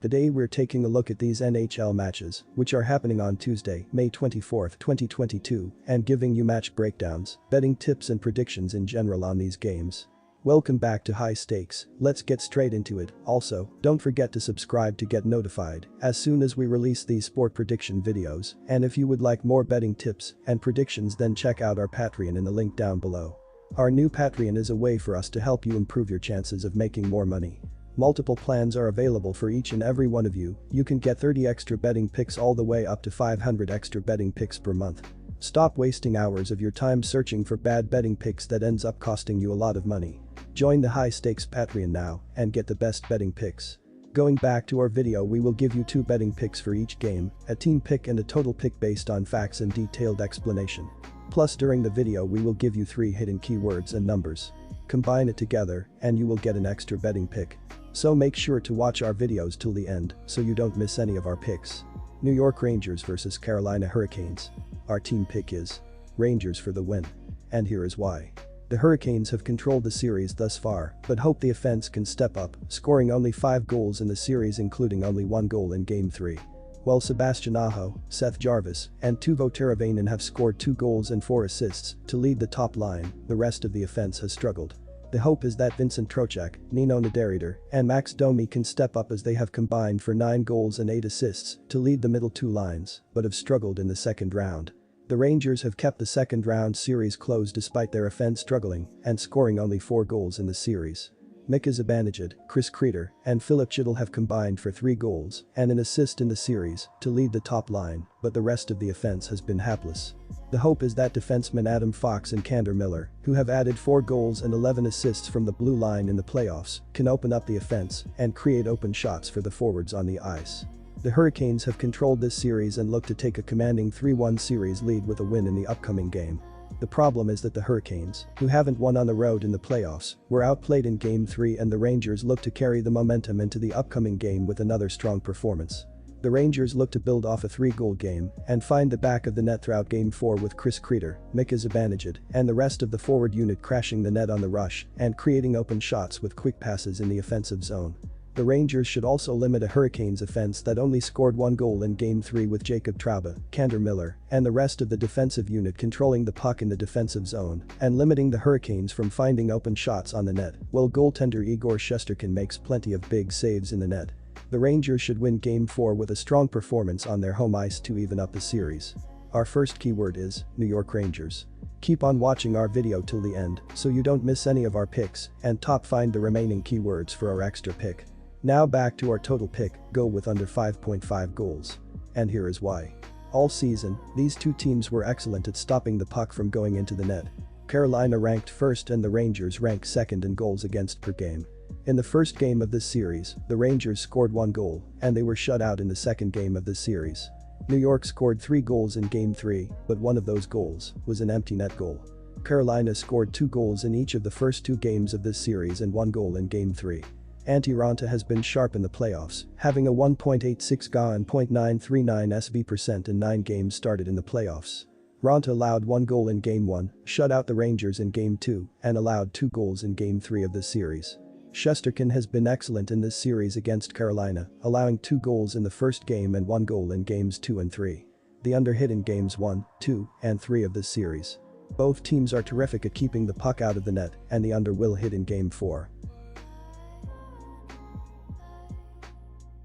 Today we're taking a look at these NHL matches, which are happening on Tuesday, May 24, 2022, and giving you match breakdowns, betting tips and predictions in general on these games. Welcome back to High Stakes, let's get straight into it. Also, don't forget to subscribe to get notified as soon as we release these sport prediction videos, and if you would like more betting tips and predictions, then check out our Patreon in the link down below. Our new Patreon is a way for us to help you improve your chances of making more money. Multiple plans are available for each and every one of you. You can get 30 extra betting picks all the way up to 500 extra betting picks per month. Stop wasting hours of your time searching for bad betting picks that ends up costing you a lot of money. Join the High Stakes Patreon now and get the best betting picks. Going back to our video, we will give you 2 betting picks for each game, a team pick and a total pick based on facts and detailed explanation. Plus, during the video we will give you 3 hidden keywords and numbers. Combine it together and you will get an extra betting pick. So make sure to watch our videos till the end so you don't miss any of our picks. New York Rangers versus Carolina Hurricanes. Our team pick is Rangers for the win. And here is why. The Hurricanes have controlled the series thus far, but hope the offense can step up, scoring only 5 goals in the series, including only 1 goal in Game 3. While Sebastian Aho, Seth Jarvis, and Teuvo Teravainen have scored 2 goals and 4 assists to lead the top line, the rest of the offense has struggled. The hope is that Vincent Trocheck, Nino Niederreiter, and Max Domi can step up, as they have combined for 9 goals and 8 assists to lead the middle 2 lines, but have struggled in the second round. The Rangers have kept the second round series close despite their offense struggling and scoring only 4 goals in the series. Mika Zibanejad, Chris Kreider, and Philip Chytil have combined for 3 goals and an assist in the series to lead the top line, but the rest of the offense has been hapless. The hope is that defensemen Adam Fox and Kander Miller, who have added 4 goals and 11 assists from the blue line in the playoffs, can open up the offense and create open shots for the forwards on the ice. The Hurricanes have controlled this series and look to take a commanding 3-1 series lead with a win in the upcoming game. The problem is that the Hurricanes, who haven't won on the road in the playoffs, were outplayed in Game 3, and the Rangers look to carry the momentum into the upcoming game with another strong performance. The Rangers look to build off a 3-goal game and find the back of the net throughout Game 4, with Chris Kreider, Mika Zibanejad, and the rest of the forward unit crashing the net on the rush and creating open shots with quick passes in the offensive zone. The Rangers should also limit a Hurricanes offense that only scored 1 goal in Game 3, with Jacob Trouba, Kander Miller, and the rest of the defensive unit controlling the puck in the defensive zone and limiting the Hurricanes from finding open shots on the net, while goaltender Igor Shesterkin makes plenty of big saves in the net. The Rangers should win Game 4 with a strong performance on their home ice to even up the series. Our first keyword is New York Rangers. Keep on watching our video till the end so you don't miss any of our picks, and find the remaining keywords for our extra pick. Now back to our total pick, go with under 5.5 goals. And here is why. All season, these 2 teams were excellent at stopping the puck from going into the net. Carolina ranked first and the Rangers ranked second in goals against per game. In the first game of this series, the Rangers scored 1 goal, and they were shut out in the second game of this series. New York scored 3 goals in Game 3, but one of those goals was an empty net goal. Carolina scored 2 goals in each of the first 2 games of this series and 1 goal in Game 3. Antti Raanta has been sharp in the playoffs, having a 1.86 GA and .939 SV% in 9 games started in the playoffs. Raanta allowed 1 goal in Game 1, shut out the Rangers in Game 2, and allowed 2 goals in Game 3 of this series. Shesterkin has been excellent in this series against Carolina, allowing 2 goals in the first game and 1 goal in Games 2 and 3. The under hit in Games 1, 2, and 3 of this series. Both teams are terrific at keeping the puck out of the net, and the under will hit in Game 4.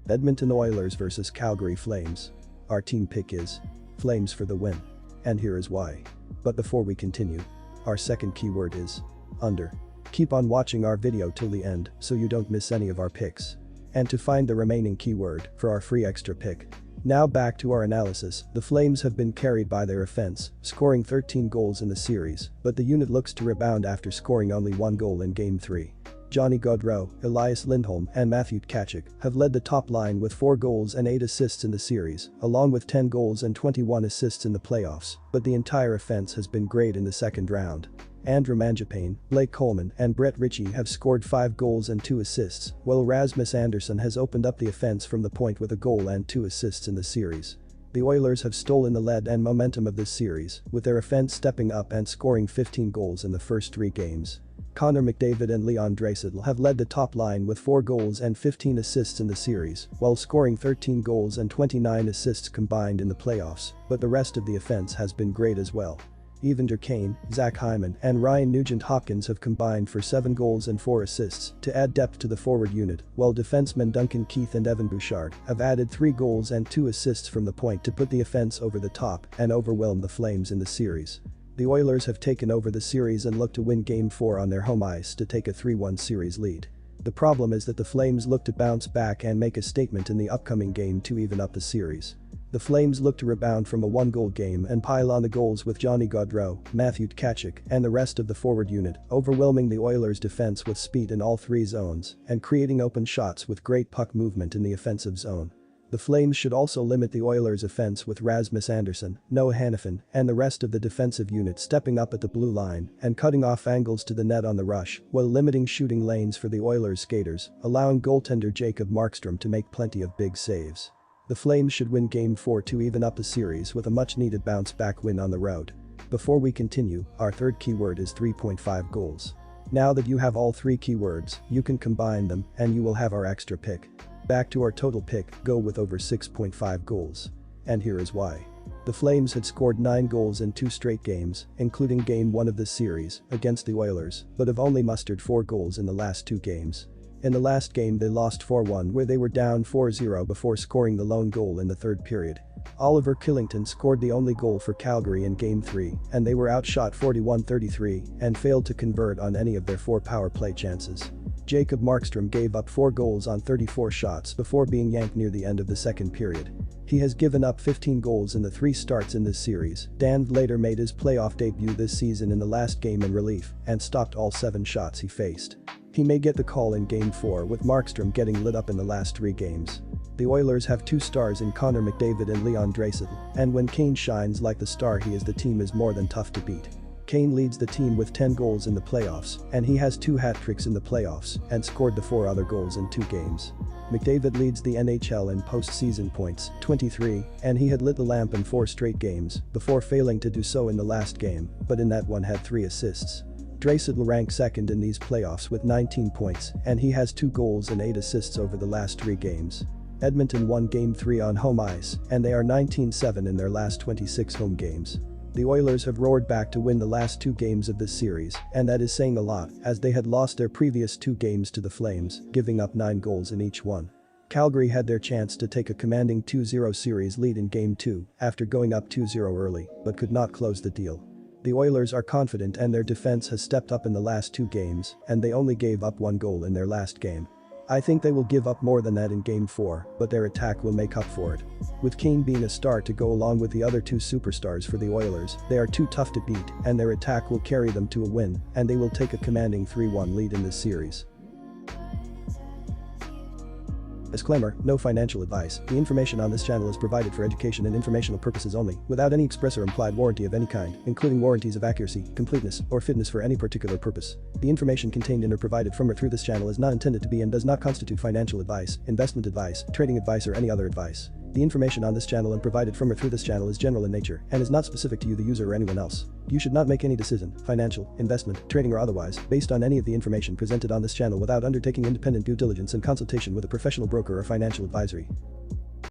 Edmonton Oilers versus Calgary Flames. Our team pick is Flames for the win. And here is why. But before we continue, our second keyword is under. Keep on watching our video till the end so you don't miss any of our picks. And to find the remaining keyword for our free extra pick. Now back to our analysis. The Flames have been carried by their offense, scoring 13 goals in the series, but the unit looks to rebound after scoring only 1 goal in Game 3. Johnny Gaudreau, Elias Lindholm, and Matthew Tkachuk have led the top line with 4 goals and 8 assists in the series, along with 10 goals and 21 assists in the playoffs, but the entire offense has been great in the second round. Andrew Mangiapane, Blake Coleman, and Brett Ritchie have scored 5 goals and 2 assists, while Rasmus Andersson has opened up the offense from the point with a goal and 2 assists in the series. The Oilers have stolen the lead and momentum of this series, with their offense stepping up and scoring 15 goals in the first 3 games. Connor McDavid and Leon Draisaitl have led the top line with 4 goals and 15 assists in the series, while scoring 13 goals and 29 assists combined in the playoffs, but the rest of the offense has been great as well. Evander Kane, Zach Hyman, and Ryan Nugent-Hopkins have combined for 7 goals and 4 assists to add depth to the forward unit, while defensemen Duncan Keith and Evan Bouchard have added 3 goals and 2 assists from the point to put the offense over the top and overwhelm the Flames in the series. The Oilers have taken over the series and look to win Game 4 on their home ice to take a 3-1 series lead. The problem is that the Flames look to bounce back and make a statement in the upcoming game to even up the series. The Flames look to rebound from a 1-goal game and pile on the goals with Johnny Gaudreau, Matthew Tkachuk, and the rest of the forward unit, overwhelming the Oilers' defense with speed in all 3 zones and creating open shots with great puck movement in the offensive zone. The Flames should also limit the Oilers' offense with Rasmus Andersson, Noah Hanifin, and the rest of the defensive unit stepping up at the blue line and cutting off angles to the net on the rush, while limiting shooting lanes for the Oilers' skaters, allowing goaltender Jacob Markstrom to make plenty of big saves. The Flames should win Game 4 to even up the series with a much-needed bounce-back win on the road. Before we continue, our third keyword is 3.5 goals. Now that you have all 3 keywords, you can combine them and you will have our extra pick. Back to our total pick, go with over 6.5 goals. And here is why. The Flames had scored 9 goals in 2 straight games, including Game 1 of this series, against the Oilers, but have only mustered 4 goals in the last 2 games. In the last game they lost 4-1 where they were down 4-0 before scoring the lone goal in the third period. Oliver Killington scored the only goal for Calgary in Game 3, and they were outshot 41-33 and failed to convert on any of their 4 power play chances. Jacob Markstrom gave up 4 goals on 34 shots before being yanked near the end of the second period. He has given up 15 goals in the 3 starts in this series. Dan later made his playoff debut this season in the last game in relief and stopped all 7 shots he faced. He may get the call in Game 4 with Markstrom getting lit up in the last 3 games. The Oilers have 2 stars in Connor McDavid and Leon Draisaitl, and when Kane shines like the star he is, the team is more than tough to beat. Kane leads the team with 10 goals in the playoffs, and he has 2 hat-tricks in the playoffs and scored the 4 other goals in 2 games. McDavid leads the NHL in postseason points, 23, and he had lit the lamp in 4 straight games before failing to do so in the last game, but in that one had 3 assists. Draisaitl ranks second in these playoffs with 19 points, and he has 2 goals and 8 assists over the last 3 games. Edmonton won Game 3 on home ice, and they are 19-7 in their last 26 home games. The Oilers have roared back to win the last 2 games of this series, and that is saying a lot, as they had lost their previous 2 games to the Flames, giving up 9 goals in each one. Calgary had their chance to take a commanding 2-0 series lead in Game 2 after going up 2-0 early, but could not close the deal. The Oilers are confident and their defense has stepped up in the last 2 games, and they only gave up 1 goal in their last game. I think they will give up more than that in Game 4, but their attack will make up for it. With Kane being a star to go along with the other 2 superstars for the Oilers, they are too tough to beat and their attack will carry them to a win, and they will take a commanding 3-1 lead in this series. Disclaimer, no financial advice. The information on this channel is provided for education and informational purposes only, without any express or implied warranty of any kind, including warranties of accuracy, completeness, or fitness for any particular purpose. The information contained in or provided from or through this channel is not intended to be and does not constitute financial advice, investment advice, trading advice, or any other advice. The information on this channel and provided from or through this channel is general in nature and is not specific to you, the user, or anyone else. You should not make any decision, financial, investment, trading, or otherwise, based on any of the information presented on this channel without undertaking independent due diligence and consultation with a professional broker or financial advisory.